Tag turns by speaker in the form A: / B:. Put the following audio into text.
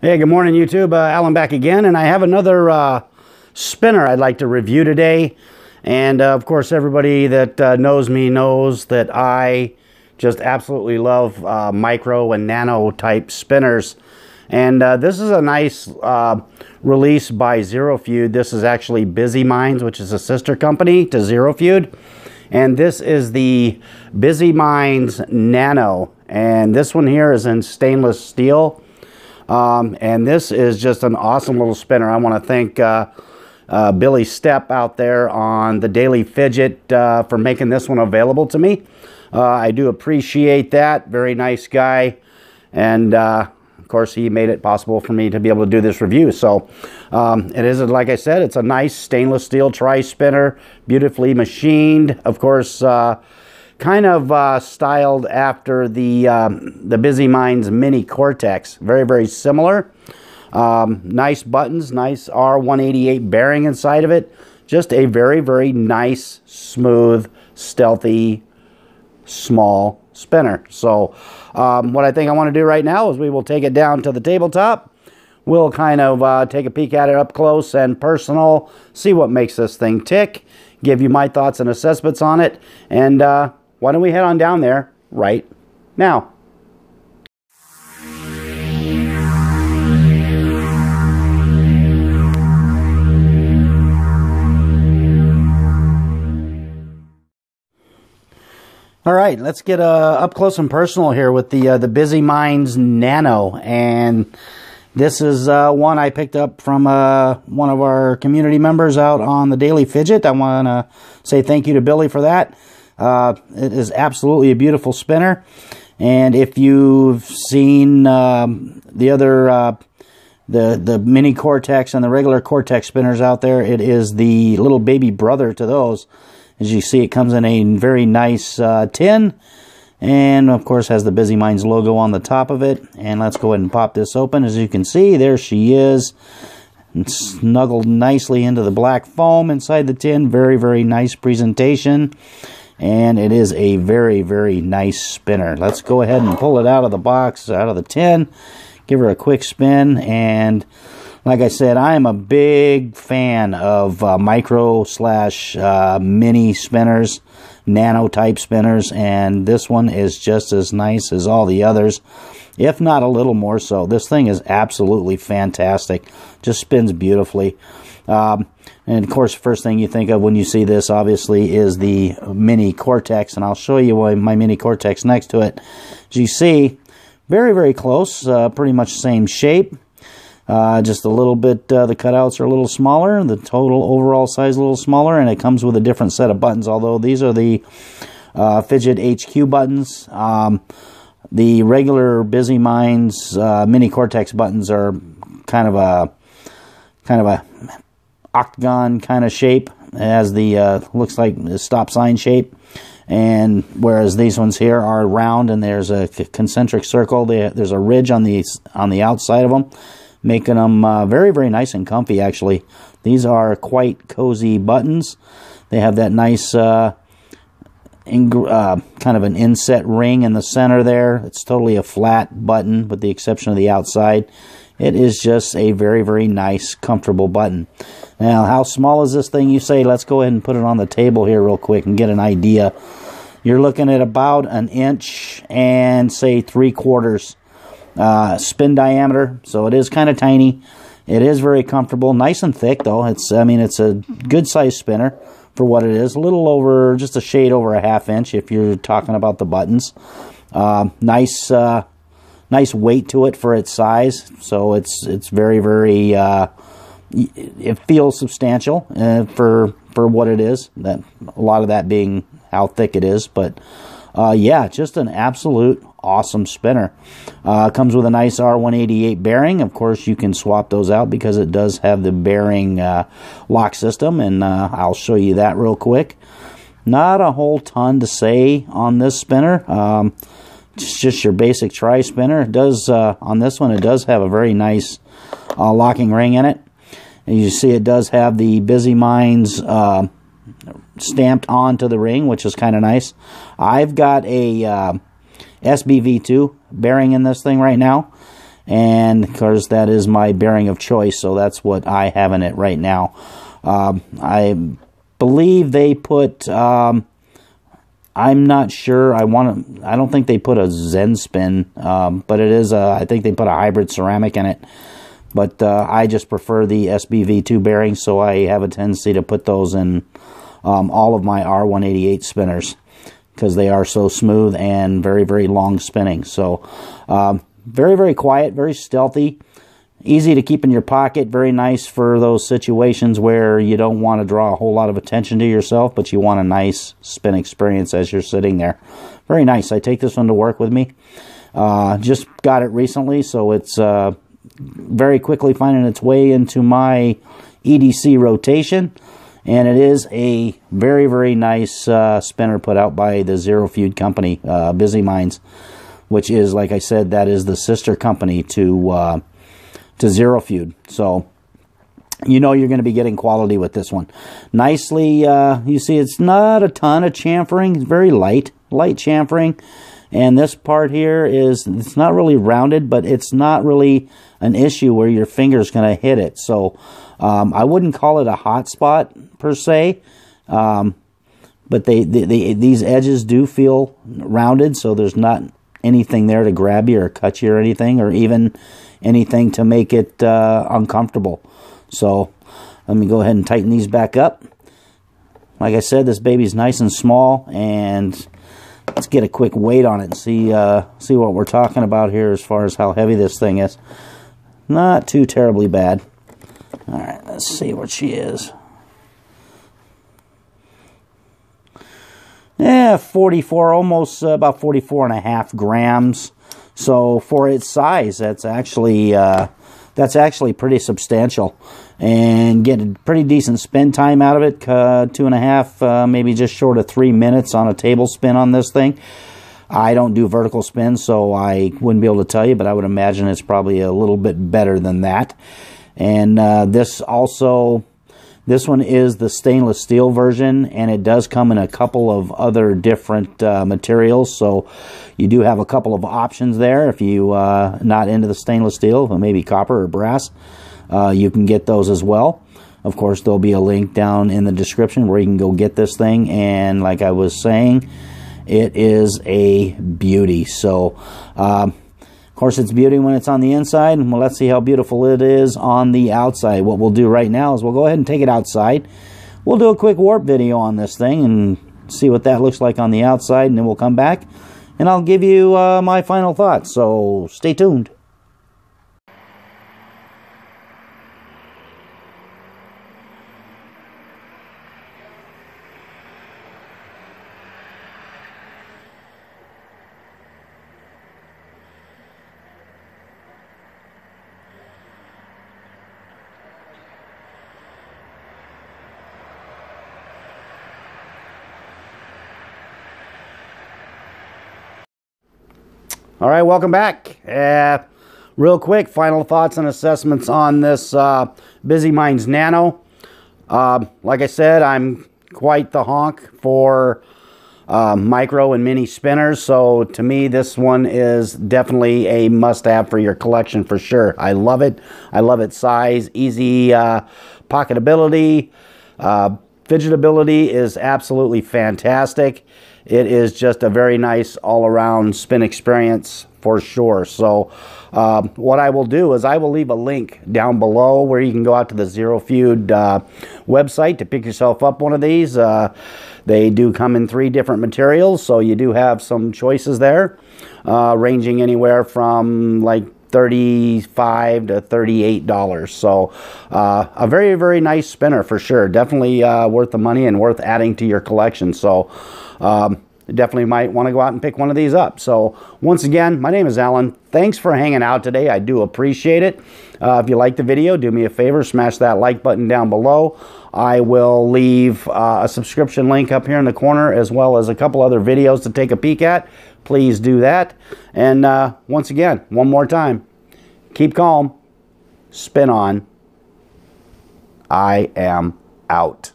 A: Hey, good morning, YouTube. Alan back again, and I have another spinner I'd like to review today. And of course, everybody that knows me knows that I just absolutely love micro and nano type spinners. And this is a nice release by Zerofeud. This is actually Busyminds, which is a sister company to Zerofeud. And this is the Busyminds Nano. And this one here is in stainless steel. And this is just an awesome little spinner. I want to thank Billy Stepp out there on the Daily Fidget for making this one available to me. I do appreciate that. Very nice guy. And of course, he made it possible for me to be able to do this review. So it is, like I said, it's a nice stainless steel tri-spinner, beautifully machined. Of course, kind of styled after the Busyminds Mini Cortex. Very, very similar. Nice buttons, nice R188 bearing inside of it. Just a very, very nice, smooth, stealthy, small spinner. So what I think I want to do right now is we will take it down to the tabletop. We'll kind of take a peek at it up close and personal, see what makes this thing tick, give you my thoughts and assessments on it, and why don't we head on down there right now? All right, let's get up close and personal here with the Busyminds Nano. And this is one I picked up from one of our community members out on the Daily Fidget. I want to say thank you to Billy for that. It is absolutely a beautiful spinner, and if you've seen the other the mini Cortex and the regular Cortex spinners out there, it is the little baby brother to those. As you see, it comes in a very nice tin, and of course has the Busyminds logo on the top of it. And let's go ahead and pop this open. As you can see, there she is, and snuggled nicely into the black foam inside the tin. Very, very nice presentation. And it is a very, very nice spinner. Let's go ahead and pull it out of the box, out of the tin. Give her a quick spin. And like I said, I am a big fan of micro slash mini spinners, nano type spinners. And this one is just as nice as all the others, if not a little more so. This thing is absolutely fantastic. Just spins beautifully. And of course, first thing you think of when you see this, obviously, is the Mini Cortex. And I'll show you my Mini Cortex next to it. As you see, very, very close. Pretty much same shape. Just a little bit, the cutouts are a little smaller. The total overall size a little smaller. And it comes with a different set of buttons. Although these are the Fidget HQ buttons. The regular Busyminds Mini Cortex buttons are kind of a octagon kind of shape. It has the looks like the stop sign shape, and whereas these ones here are round and there's a concentric circle. There's a ridge on the outside of them, making them very, very nice and comfy. Actually, these are quite cozy buttons. They have that nice kind of an inset ring in the center there. It's totally a flat button with the exception of the outside. It is just a very, very nice, comfortable button. Now, how small is this thing, you say? Let's go ahead and put it on the table here real quick and get an idea. You're looking at about 1 inch and, say, 3/4 spin diameter. So it is kind of tiny. It is very comfortable. Nice and thick, though. I mean, it's a good-sized spinner for what it is. A little over, just a shade over 1/2 inch if you're talking about the buttons. Nice weight to it for its size, so it's very, very it feels substantial for what it is. That a lot of that being how thick it is, but yeah, just an absolute awesome spinner. Comes with a nice R188 bearing. Of course, you can swap those out because it does have the bearing lock system, and I'll show you that real quick. Not a whole ton to say on this spinner. It's just your basic tri-spinner. It does, on this one, it does have a very nice locking ring in it. And you see it does have the Busyminds stamped onto the ring, which is kind of nice. I've got a SBV2 bearing in this thing right now. and of course that is my bearing of choice, so that's what I have in it right now. I believe they put, I'm not sure, I don't think they put a Zen spin, but it is, I think they put a hybrid ceramic in it. But I just prefer the SBV2 bearings, so I have a tendency to put those in all of my R188 spinners, because they are so smooth and very, very long spinning. So very, very quiet, very stealthy, easy to keep in your pocket, very nice for those situations where you don't want to draw a whole lot of attention to yourself, but you want a nice spin experience as you're sitting there. Very nice. I take this one to work with me. Just got it recently, so it's very quickly finding its way into my EDC rotation, and it is a very, very nice spinner put out by the Zerofeud company, Busyminds, which is, like I said, that is the sister company to Zerofeud. So you know you're going to be getting quality with this one. Nicely, you see it's not a ton of chamfering, it's very light chamfering. And this part here is, it's not really rounded, but it's not really an issue where your finger's going to hit it. So I wouldn't call it a hot spot per se, but these edges do feel rounded, so there's not anything there to grab you or cut you or anything, or even anything to make it uncomfortable. So let me go ahead and tighten these back up. Like I said, this baby's nice and small, and let's get a quick weight on it and see what we're talking about here as far as how heavy this thing is. Not too terribly bad. All right, let's see what she is. Yeah, 44, almost about 44.5 grams. So for its size, that's actually pretty substantial, and get a pretty decent spin time out of it. 2.5, maybe just short of 3 minutes on a table spin on this thing. I don't do vertical spins, so I wouldn't be able to tell you, but I would imagine it's probably a little bit better than that. And this one is the stainless steel version, and it does come in a couple of other different materials, so you do have a couple of options there. If you not into the stainless steel, but maybe copper or brass, you can get those as well. Of course, there'll be a link down in the description where you can go get this thing, and like I was saying, it is a beauty. So of course, it's beauty when it's on the inside. Well, let's see how beautiful it is on the outside. What we'll do right now is we'll go ahead and take it outside. We'll do a quick warp video on this thing and see what that looks like on the outside, and then we'll come back and I'll give you my final thoughts. So stay tuned. All right, welcome back. Real quick, final thoughts and assessments on this Busyminds Nano. Like I said, I'm quite the honk for micro and mini spinners, so to me this one is definitely a must-have for your collection for sure. I love it. I love its size, easy pocketability, fidgetability is absolutely fantastic. It is just a very nice all-around spin experience for sure. So what I will do is I will leave a link down below where you can go out to the Zerofeud website to pick yourself up one of these. They do come in 3 different materials, so you do have some choices there, ranging anywhere from like $35 to $38. So a very, very nice spinner for sure. Definitely worth the money and worth adding to your collection. So definitely might want to go out and pick one of these up. So once again, my name is Alan. Thanks for hanging out today. I do appreciate it. If you liked the video, do me a favor, smash that like button down below. I will leave a subscription link up here in the corner, as well as a couple other videos to take a peek at. Please do that. And once again, one more time, keep calm, spin on. I am out.